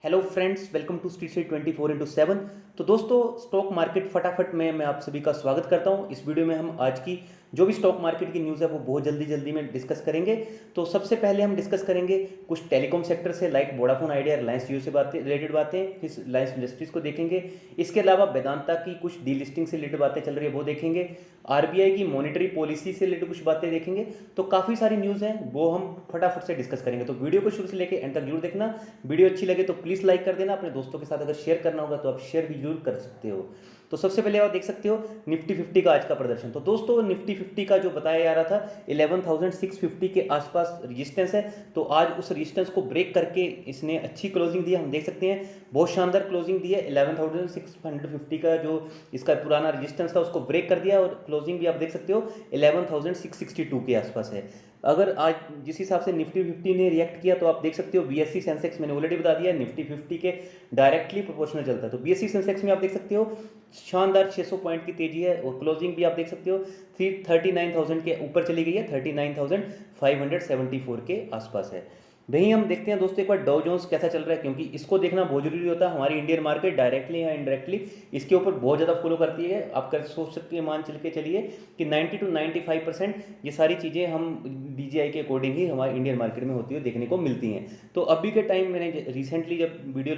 Hello friends, welcome to street से 24/7। तो दोस्तों, स्टॉक मार्केट फटाफट में मैं आप सभी का स्वागत करता हूं। इस वीडियो में हम आज की जो भी स्टॉक मार्केट की न्यूज़ है वो बहुत जल्दी में डिस्कस करेंगे। तो सबसे पहले हम डिस्कस करेंगे कुछ टेलीकॉम सेक्टर से, लाइक वोडाफोन आइडिया, रिलायंस जियो से बातें रिलेटेड बातें, फिर रिलायंस इंडस्ट्रीज को देखेंगे। इसके अलावा वेदांता की कुछ डीलिस्टिंग से रिलेटेड बातें चल रही है वो देखेंगे। आरबीआई की मॉनेटरी पॉलिसी से रिलेटेड कुछ बातें देखेंगे। तो काफ़ी सारी न्यूज़ हैं वो हम फटाफट से डिस्कस करेंगे। तो वीडियो को शुरू से लेकर एंड तक जरूर देखना। वीडियो अच्छी लगे तो प्लीज़ लाइक कर देना। अपने दोस्तों के साथ अगर शेयर करना होगा तो आप शेयर भी जरूर कर सकते हो। तो सबसे पहले आप देख सकते हो निफ्टी 50 का आज का प्रदर्शन। तो दोस्तों, निफ्टी 50 का जो बताया जा रहा था 11,650 के आसपास रेजिस्टेंस है। तो आज उस रेजिस्टेंस को ब्रेक करके इसने अच्छी क्लोजिंग दी है। हम देख सकते हैं बहुत शानदार क्लोजिंग दी है। 11,650 का जो इसका पुराना रेजिस्टेंस था उसको ब्रेक कर दिया और क्लोजिंग भी आप देख सकते हो 11,662 के आसपास है। अगर आज जिस हिसाब से निफ्टी 50 ने रिएक्ट किया तो आप देख सकते हो बीएससी सेंसेक्स मैंने ऑलरेडी बता दिया निफ्टी 50 के डायरेक्टली प्रोपोर्शनल चलता है। तो बीएससी सेंसेक्स में आप देख सकते हो शानदार 600 पॉइंट की तेजी है और क्लोजिंग भी आप देख सकते हो 39,000 के ऊपर चली गई है, 39,574 के आसपास है। वहीं हम देखते हैं दोस्तों एक बार डाउ जोन्स कैसा चल रहा है, क्योंकि इसको देखना बहुत जरूरी होता है। हमारी इंडियन मार्केट डायरेक्टली या इनडायरेक्टली इसके ऊपर बहुत ज़्यादा फॉलो करती है। आप कर सोच सकते हैं, मान चल के चलिए कि 90 to 95% ये सारी चीज़ें हम डीजीआई के अकॉर्डिंग ही हमारी इंडियन मार्केट में होती है, देखने को मिलती हैं। तो अभी के टाइम मैंने रिसेंटली जब वीडियो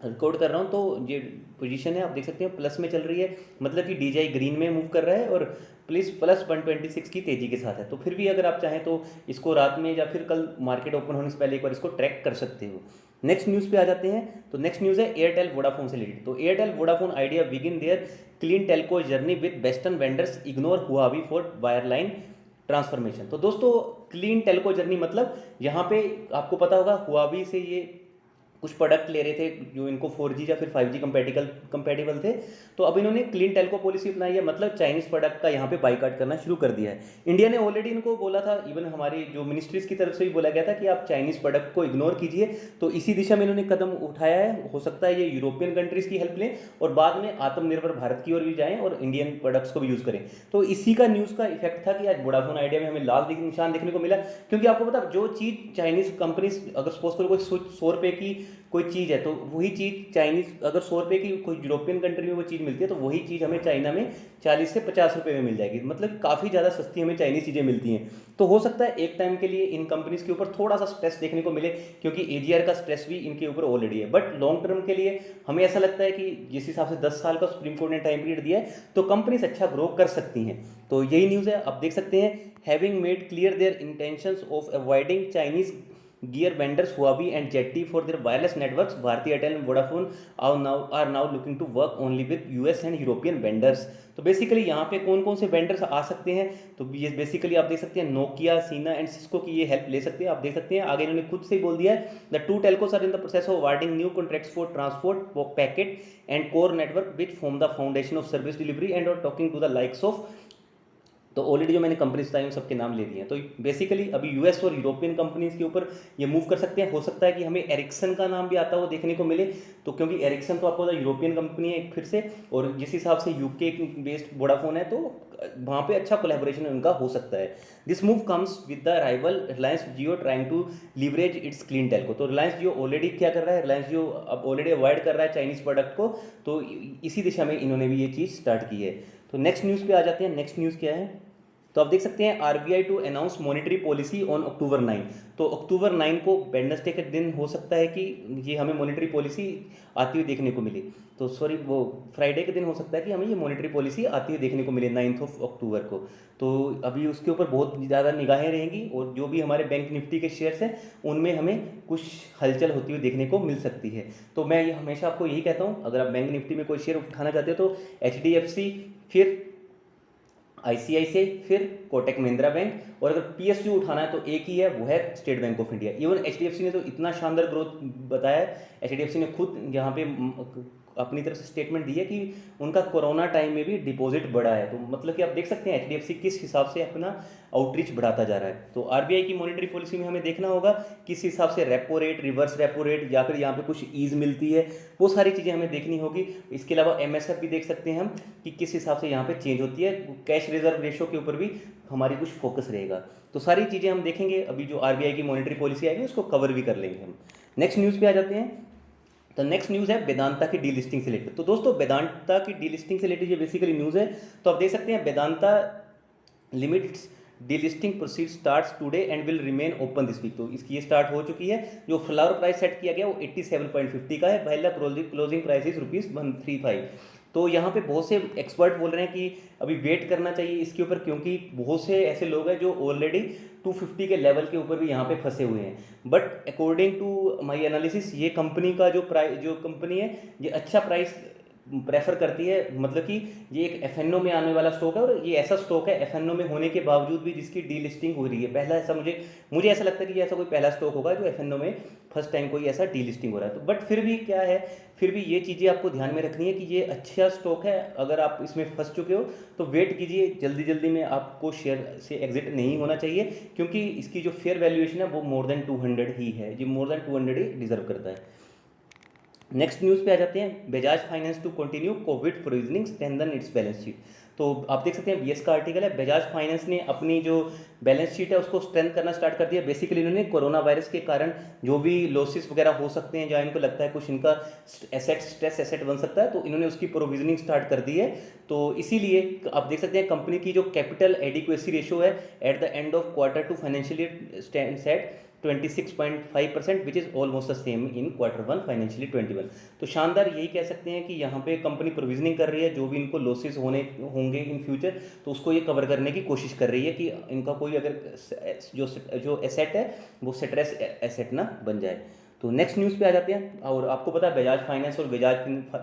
रिकॉर्ड कर रहा हूँ तो ये पोजीशन है आप देख सकते हैं प्लस में चल रही है, मतलब कि डीजीआई ग्रीन में मूव कर रहा है और प्लस 126 की तेजी के साथ है। तो फिर भी अगर आप चाहें तो इसको रात में या फिर कल मार्केट ओपन होने से पहले एक बार इसको ट्रैक कर सकते हो। नेक्स्ट न्यूज़ पे आ जाते हैं। तो नेक्स्ट न्यूज़ है एयरटेल वोडाफोन से रिलेटेड। तो Airtel Vodafone Idea begin their clean telco journey with western vendors ignore Huawei for wireline transformation. तो दोस्तों, क्लीन टेलको जर्नी मतलब यहाँ पे आपको पता होगा हुआवी से ये कुछ प्रोडक्ट ले रहे थे जो इनको 4G या फिर 5G कंपेटिबल थे। तो अब इन्होंने क्लीन टेलको पॉलिसी अपनाई है, मतलब चाइनीज़ प्रोडक्ट का यहाँ पे बाइकाट करना शुरू कर दिया है। इंडिया ने ऑलरेडी इनको बोला था, इवन हमारी जो मिनिस्ट्रीज़ की तरफ से भी बोला गया था कि आप चाइनीज़ प्रोडक्ट को इग्नोर कीजिए। तो इसी दिशा में इन्होंने कदम उठाया है। हो सकता है ये यूरोपियन कंट्रीज़ की हेल्प लें और बाद में आत्मनिर्भर भारत की ओर भी जाएँ और इंडियन प्रोडक्ट्स को भी यूज़ करें। तो इसी का न्यूज़ का इफेक्ट था कि आज वोडाफोन आइडिया में हमें लाल निशान देखने को मिला, क्योंकि आपको पता जो चीज़ चाइनीज़ कंपनीज अगर सपोज करो कोई 100 रुपये की कोई चीज़ है तो वही चीज़ चाइनीज़ अगर 100 रुपये की कोई यूरोपियन कंट्री में वो चीज़ मिलती है तो वही चीज़ हमें चाइना में 40 से 50 रुपये में मिल जाएगी। मतलब काफ़ी ज़्यादा सस्ती हमें चाइनीज़ चीज़ें मिलती हैं। तो हो सकता है एक टाइम के लिए इन कंपनीज़ के ऊपर थोड़ा सा स्ट्रेस देखने को मिले, क्योंकि एजीआर का स्ट्रेस भी इनके ऊपर ऑलरेडी है। बट लॉन्ग टर्म के लिए हमें ऐसा लगता है कि जिस हिसाब से 10 साल का सुप्रीम कोर्ट ने टाइम पीरियड दिया है तो कंपनीज अच्छा ग्रो कर सकती हैं। तो यही न्यूज़ है, आप देख सकते हैं having made clear their intentions of avoiding Chinese gear vendors Huawei and ZTE for their wireless networks, Bharti Airtel and Vodafone are now looking to work only with US and European vendors। तो basically यहाँ पे कौन कौन से vendors आ सकते हैं, तो ये बेसिकली आप देख सकते हैं नोकिया, सीना एंड सिस्को की ये हेल्प ले सकते हैं। आप देख सकते हैं आगे इन्होंने खुद से ही बोल दिया है the two telcos are in the process of awarding new contracts for transport packet and core network which form the foundation of service delivery and are talking to the likes of. तो already जो मैंने companies बताई उन सबके नाम ले दिए हैं। तो बेसिकली अभी यूएस और यूरोपियन कंपनीज के ऊपर ये मूव कर सकते हैं। हो सकता है कि हमें एरिक्सन का नाम भी आता हो देखने को मिले, तो क्योंकि एरिक्सन तो आपको यूरोपियन कंपनी है फिर से, और जिस हिसाब से यूके बेस्ड वोडाफोन है तो वहाँ पे अच्छा कोलैबोरेशन उनका हो सकता है। This move comes with the rival Reliance Jio trying to leverage its clean telco. तो रिलायंस जियो ऑलरेडी क्या कर रहा है, रिलायंस जियो अब ऑलरेडी अवॉइड कर रहा है चाइनीज़ प्रोडक्ट को, तो इसी दिशा में इन्होंने भी ये चीज़ स्टार्ट की है। तो नेक्स्ट न्यूज़ पे आ जाते हैं। नेक्स्ट न्यूज़ क्या है, तो आप देख सकते हैं RBI to announce monetary policy on October 9। तो अक्टूबर 9 को वेडनेसडे के दिन हो सकता है कि ये हमें मॉनेटरी पॉलिसी आती हुई देखने को मिले। तो सॉरी, वो फ्राइडे के दिन हो सकता है कि हमें ये मॉनेटरी पॉलिसी आती हुई देखने को मिले 9 अक्टूबर को। तो अभी उसके ऊपर बहुत ज़्यादा निगाहें रहेंगी और जो भी हमारे बैंक निफ्टी के शेयर्स हैं उनमें हमें कुछ हलचल होती हुई देखने को मिल सकती है। तो मैं ये हमेशा आपको यही कहता हूँ, अगर आप बैंक निफ्टी में कोई शेयर उठाना चाहते हो तो HDFC, फिर ICICI, फिर कोटक महिंद्रा बैंक, और अगर PSU उठाना है तो एक ही है, वो है state bank of India. Even HDFC ने तो इतना शानदार ग्रोथ बताया है। HDFC ने खुद यहाँ पे अपनी तरफ से स्टेटमेंट दी है कि उनका कोरोना टाइम में भी डिपॉजिट बढ़ा है। तो मतलब कि आप देख सकते हैं HDFC किस हिसाब से अपना आउटरीच बढ़ाता जा रहा है। तो आरबीआई की मॉनेटरी पॉलिसी में हमें देखना होगा किस हिसाब से repo rate, reverse repo rate, या फिर यहाँ पे कुछ ईज मिलती है, वो सारी चीज़ें हमें देखनी होगी। इसके अलावा MSF भी देख सकते हैं हम कि किस हिसाब से यहाँ पे चेंज होती है। कैश रिजर्व रेशो के ऊपर भी हमारी कुछ फोकस रहेगा। तो सारी चीज़ें हम देखेंगे, अभी जो आरबीआई की मॉनेटरी पॉलिसी आएगी उसको कवर भी कर लेंगे हम। नेक्स्ट न्यूज़ पे आ जाते हैं। तो नेक्स्ट न्यूज़ है वेदांता की डीलिस्टिंग से रिलेटेड। तो दोस्तों वेदांता की डीलिस्टिंग से रिलेटेड ये बेसिकली न्यूज़ है। तो आप देख सकते हैं Vedanta limits delisting proceed starts today and will remain open this week. तो इसकी ये स्टार्ट हो चुकी है। जो फ्लावर प्राइस सेट किया गया वो 87.50 का है। पहला क्लोजिंग प्राइस इज ₹135। तो यहाँ पे बहुत से एक्सपर्ट बोल रहे हैं कि अभी वेट करना चाहिए इसके ऊपर, क्योंकि बहुत से ऐसे लोग हैं जो ऑलरेडी 250 के लेवल के ऊपर भी यहाँ पे फंसे हुए हैं। But according to my analysis ये कंपनी का जो कंपनी है ये अच्छा प्राइस प्रेफर करती है। मतलब कि ये एक एफएनओ में आने वाला स्टॉक है और ये ऐसा स्टॉक है एफएनओ में होने के बावजूद भी जिसकी डीलिस्टिंग हो रही है। पहला ऐसा मुझे ऐसा लगता है कि ये ऐसा कोई पहला स्टॉक होगा जो एफएनओ में फर्स्ट टाइम कोई ऐसा डीलिस्टिंग हो रहा है। तो बट फिर भी क्या है, फिर भी ये चीज़ें आपको ध्यान में रखनी है कि ये अच्छा स्टॉक है। अगर आप इसमें फंस चुके हो तो वेट कीजिए, जल्दी जल्दी में आपको शेयर से एग्जिट नहीं होना चाहिए, क्योंकि इसकी जो फेयर वैल्यूएशन है वो मोर देन 200 ही है। ये मोर देन 200 ही डिजर्व करता है। नेक्स्ट न्यूज़ पे आ जाते हैं। Bajaj finance to continue covid provisioning strengthen its balance sheet. तो आप देख सकते हैं बीएस का आर्टिकल है। बजाज फाइनेंस ने अपनी जो बैलेंस शीट है उसको स्ट्रेंथ करना स्टार्ट कर दिया। बेसिकली इन्होंने कोरोना वायरस के कारण जो भी लॉसेस वगैरह हो सकते हैं, जहाँ इनको लगता है कुछ इनका स्ट्रेस एसेट बन सकता है, तो इन्होंने उसकी प्रोविजनिंग स्टार्ट कर दी है। तो इसीलिए आप देख सकते हैं कंपनी की जो कैपिटल एडिक्वेसी रेशियो है at the end of quarter two financially stands at 26.5%, which is almost the same in Q1 financially 21। तो शानदार यही कह सकते हैं कि यहाँ पे कंपनी प्रोविजनिंग कर रही है, जो भी इनको लॉसेस होंगे इन फ्यूचर तो उसको ये कवर करने की कोशिश कर रही है कि इनका कोई अगर जो एसेट है वो स्ट्रेस एसेट ना बन जाए। तो नेक्स्ट न्यूज़ पे आ जाते हैं। और आपको पता है बजाज फाइनेंस और बजाज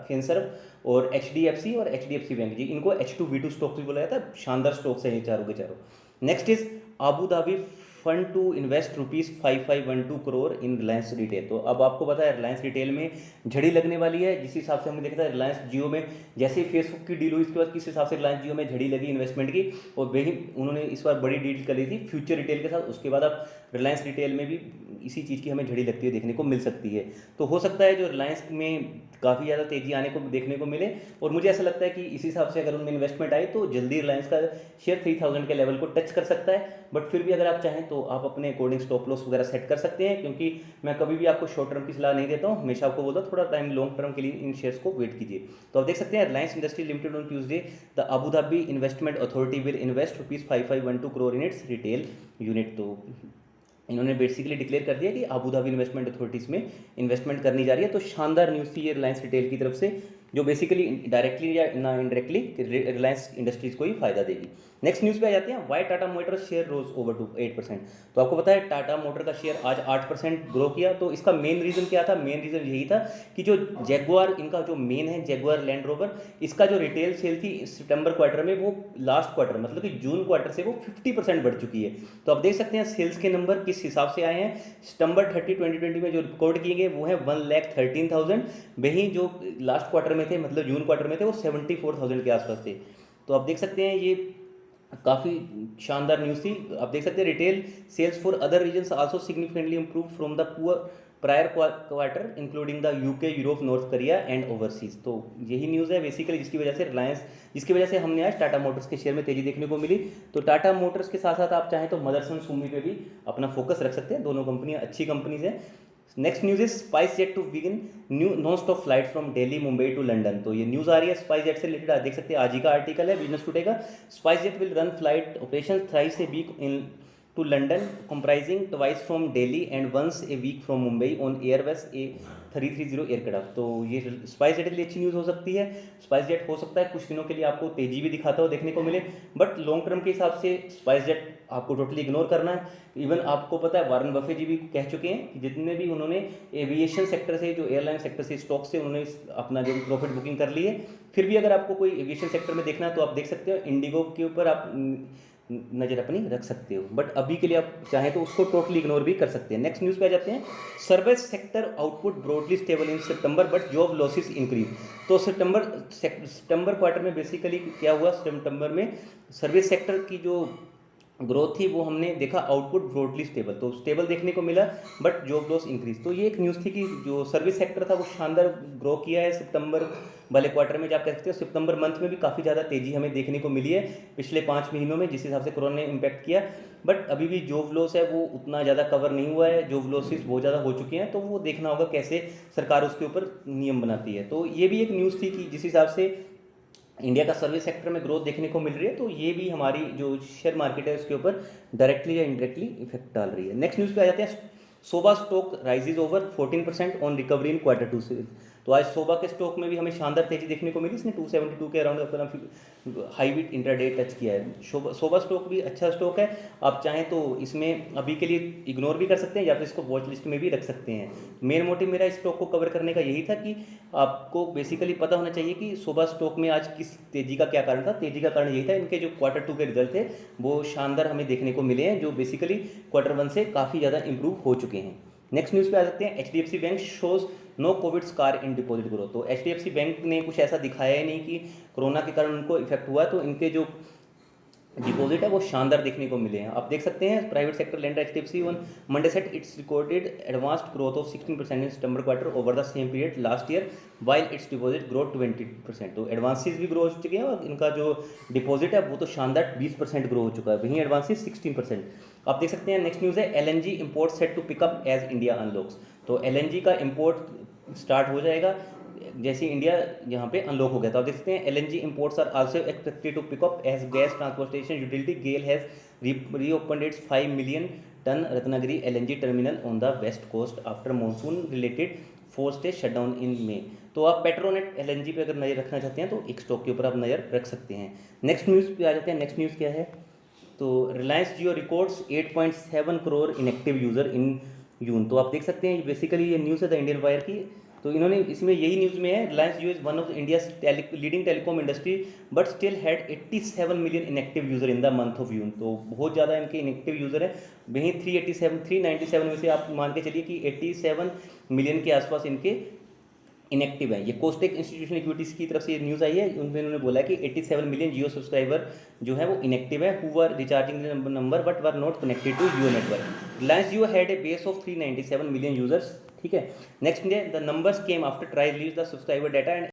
फिनसर्व और HDFC और HDFC बैंक जी, इनको H2V2 स्टॉक्स भी बोला जाता है। शानदार स्टॉक्स है ये चारों के चारों। Next is Abu Dhabi fund to invest ₹5512 crore in Reliance retail. तो अब आपको पता है रिलायंस रिटेल में झड़ी लगने वाली है। जिस हिसाब से हमने देखा था रिलायंस जियो में जैसे ही फेसबुक की डील हुई इसके बाद किस हिसाब से रिलायंस जियो में झड़ी लगी इन्वेस्टमेंट की, और वही उन्होंने इस बार बड़ी डील कर ली थी फ्यूचर रिटेल के साथ। उसके बाद अब रिलायंस रिटेल में भी इसी चीज़ की हमें झड़ी लगती हुई देखने को मिल सकती है। तो हो सकता है जो रिलायंस में काफ़ी ज़्यादा तेज़ी आने को देखने को मिले, और मुझे ऐसा लगता है कि इस हिसाब से अगर उनमें इन्वेस्टमेंट आई तो जल्दी रिलायंस का शेयर 3000 के लेवल को टच कर सकता है। बट फिर भी अगर आप चाहें तो आप अपने अकॉर्डिंग स्टॉप लॉस वगैरह सेट कर सकते हैं, क्योंकि मैं कभी भी आपको शॉर्ट टर्म की सलाह नहीं देता हूँ। हमेशा आपको बोलता हूँ थोड़ा टाइम लॉन्ग टर्म के लिए इन शेयर्स को वेट कीजिए। तो आप देख सकते हैं Reliance industry limited on Tuesday the Abu Dhabi investment authority will invest ₹5512 crore in its retail unit. तो इन्होंने बेसिकली डिक्लेयर कर दिया कि अबू धाबी इन्वेस्टमेंट अथॉरिटीज़ में इन्वेस्टमेंट करनी जा रही है। तो शानदार न्यूज़ थी ये रिलायंस रिटेल की तरफ से, जो बेसिकली डायरेक्टली या ना इनडायरेक्टली रिलायंस इंडस्ट्रीज़ को ही फायदा देगी। नेक्स्ट न्यूज़ पे आ जाते हैं। Why Tata motor share rose over two 8%। तो आपको पता है टाटा मोटर का शेयर आज 8% ग्रो किया। तो इसका मेन रीज़न क्या था? मेन रीज़न यही था कि जो जैगुआर इनका जो मेन है जैगुआर लैंड रोवर, इसका जो रिटेल सेल थी सितंबर क्वार्टर में वो लास्ट क्वार्टर मतलब कि जून क्वार्टर से वो 50% बढ़ चुकी है। तो आप देख सकते हैं सेल्स के नंबर किस हिसाब से आए हैं। सितंबर 30, 2020 में जो रिकॉर्ड किए गए वो है 1,13,000। वहीं जो लास्ट क्वार्टर में थे मतलब जून क्वार्टर में थे वो 74,000 के आसपास थे। तो आप देख सकते हैं ये काफ़ी शानदार न्यूज़ थी। आप देख सकते हैं retail sales for other regions also significantly improve from the prior quarter including the UK, Europe, North Korea and overseas. तो यही न्यूज़ है बेसिकली जिसकी वजह से हमने आज टाटा मोटर्स के शेयर में तेजी देखने को मिली। तो टाटा मोटर्स के साथ साथ आप चाहें तो मदरसन सुमी पे भी अपना फोकस रख सकते हैं। दोनों कंपनियां अच्छी कंपनीज हैं। Next news is SpiceJet to begin new non stop flight from Delhi, Mumbai to London. तो ये न्यूज़ आ रही है स्पाइस जेट से रिलेटेड। आप देख सकते हैं आज ही का आर्टिकल है बिजनेस टुडे का। SpiceJet will run flight operation thrice a week in to London, comprising twice from Delhi and once a week from Mumbai on Airbus A330 aircraft. तो ये स्पाइस जेट के लिए अच्छी न्यूज़ हो सकती है। स्पाइस जेट हो सकता है कुछ दिनों के लिए आपको तेजी भी दिखाता हो देखने को मिले, बट लॉन्ग टर्म के हिसाब से स्पाइस जेट आपको टोटली इग्नोर करना है। इवन आपको पता है वारन बफे जी भी कह चुके हैं कि जितने भी उन्होंने एविएशन सेक्टर से जो एयरलाइन सेक्टर से स्टॉक से उन्होंने अपना जो प्रॉफिट बुकिंग कर ली है। फिर भी अगर आपको कोई एविएशन सेक्टर में देखना है तो आप देख सकते हो इंडिगो के ऊपर आप नज़र अपनी रख सकते हो, बट अभी के लिए आप चाहें तो उसको टोटली इग्नोर भी कर सकते हैं। नेक्स्ट न्यूज़ पे आ जाते हैं। Service sector output broadly stable in September but job losses increase. तो सितंबर क्वार्टर में बेसिकली क्या हुआ, सितंबर में सर्विस सेक्टर की जो ग्रोथ थी वो हमने देखा आउटपुट ब्रॉडली स्टेबल, तो स्टेबल देखने को मिला, बट जॉब लॉस इंक्रीज। तो ये एक न्यूज़ थी कि जो सर्विस सेक्टर था वो शानदार ग्रो किया है सितंबर वाले क्वार्टर में। जो आप कह सकते हो सितंबर मंथ में भी काफ़ी ज़्यादा तेज़ी हमें देखने को मिली है पिछले 5 महीनों में, जिस हिसाब से कोरोना ने इम्पैक्ट किया। बट अभी भी जॉब लॉस है वो उतना ज़्यादा कवर नहीं हुआ है, जॉब लॉसेस बहुत ज़्यादा हो चुके हैं, तो वो देखना होगा कैसे सरकार उसके ऊपर नियम बनाती है। तो ये भी एक न्यूज़ थी कि जिस हिसाब से इंडिया का सर्विस सेक्टर में ग्रोथ देखने को मिल रही है, तो ये भी हमारी जो शेयर मार्केट है उसके ऊपर डायरेक्टली या इनडायरेक्टली इफेक्ट डाल रही है। नेक्स्ट न्यूज़ पे आ जाते हैं। Sobha stock rises over 14% on recovery in Q2 से। तो आज सोबा के स्टॉक में भी हमें शानदार तेजी देखने को मिली, इसने 272 के अराउंड अपना हाई भी इंट्राडे टच किया है। सोबा स्टॉक भी अच्छा स्टॉक है, आप चाहें तो इसमें अभी के लिए इग्नोर भी कर सकते हैं या फिर इसको वॉच लिस्ट में भी रख सकते हैं। मेन मोटिव मेरा इस स्टॉक को कवर करने का यही था कि आपको बेसिकली पता होना चाहिए कि सोबा स्टॉक में आज किस तेजी का क्या कारण था। तेजी का कारण यही था इनके जो Q2 के रिजल्ट थे वो शानदार हमें देखने को मिले हैं, जो बेसिकली Q1 से काफ़ी ज़्यादा इंप्रूव हो चुके हैं। नेक्स्ट न्यूज़ पे आ सकते हैं। HDFC bank shows no covid scar in deposit growth. तो HDFC बैंक ने कुछ ऐसा दिखाया ही नहीं कि कोरोना के कारण उनको इफेक्ट हुआ, तो इनके जो डिपॉजिट है वो शानदार देखने को मिले हैं। आप देख सकते हैं private sector lender HDFC one Monday set it's recorded advanced growth of 16% in September quarter over the same period last year while it's deposit grow 20%। तो एडवांसेस भी ग्रो हो चुके हैं और इनका जो डिपॉजिट है वो तो शानदार 20% ग्रो हो चुका है, वहीं एडवांसेस 16%। आप देख सकते हैं। नेक्स्ट न्यूज़ है LNG import set to pick up as India unlocks. तो LNG का इम्पोर्ट स्टार्ट हो जाएगा जैसे इंडिया यहाँ पे अनलॉक हो गया। तो आप देख सकते हैं LNG imports are also expected to pick up as gas transportation utility GAIL has reopened its 5 million tonne Ratnagiri LNG terminal on the west coast after monsoon related forced shutdown in May. तो आप Petronet LNG पे अगर नज़र रखना चाहते हैं तो एक स्टॉक के ऊपर आप नज़र रख सकते हैं। नेक्स्ट न्यूज़ पे आ जाते हैं। नेक्स्ट न्यूज़ क्या है? तो Reliance Jio records 8.7 crore inactive user in June. तो आप देख सकते हैं बेसिकली ये न्यूज़ है द इंडियन वायर की। तो इन्होंने इसमें यही न्यूज़ में है, Reliance Jio is one of India leading telecom industry but still had 87 million inactive user in the month of June. तो बहुत ज़्यादा इनके इनएक्टिव यूज़र है। वहीं 397 में से आप मान के चलिए कि 87 मिलियन के आसपास इनके इनएक्टिव है। ये कोस्टेक इंस्टीट्यूशनल इक्विटीज़ की तरफ से ये न्यूज़ आई है, उनमें उन्होंने बोला कि 87 मिलियन जियो सब्सक्राइबर जो है वो इनएक्टिव है who were recharging number but were not connected to Jio network. Reliance Jio had a base of 397 million users. ठीक है। Next day the numbers came after TRAI release the subscriber data and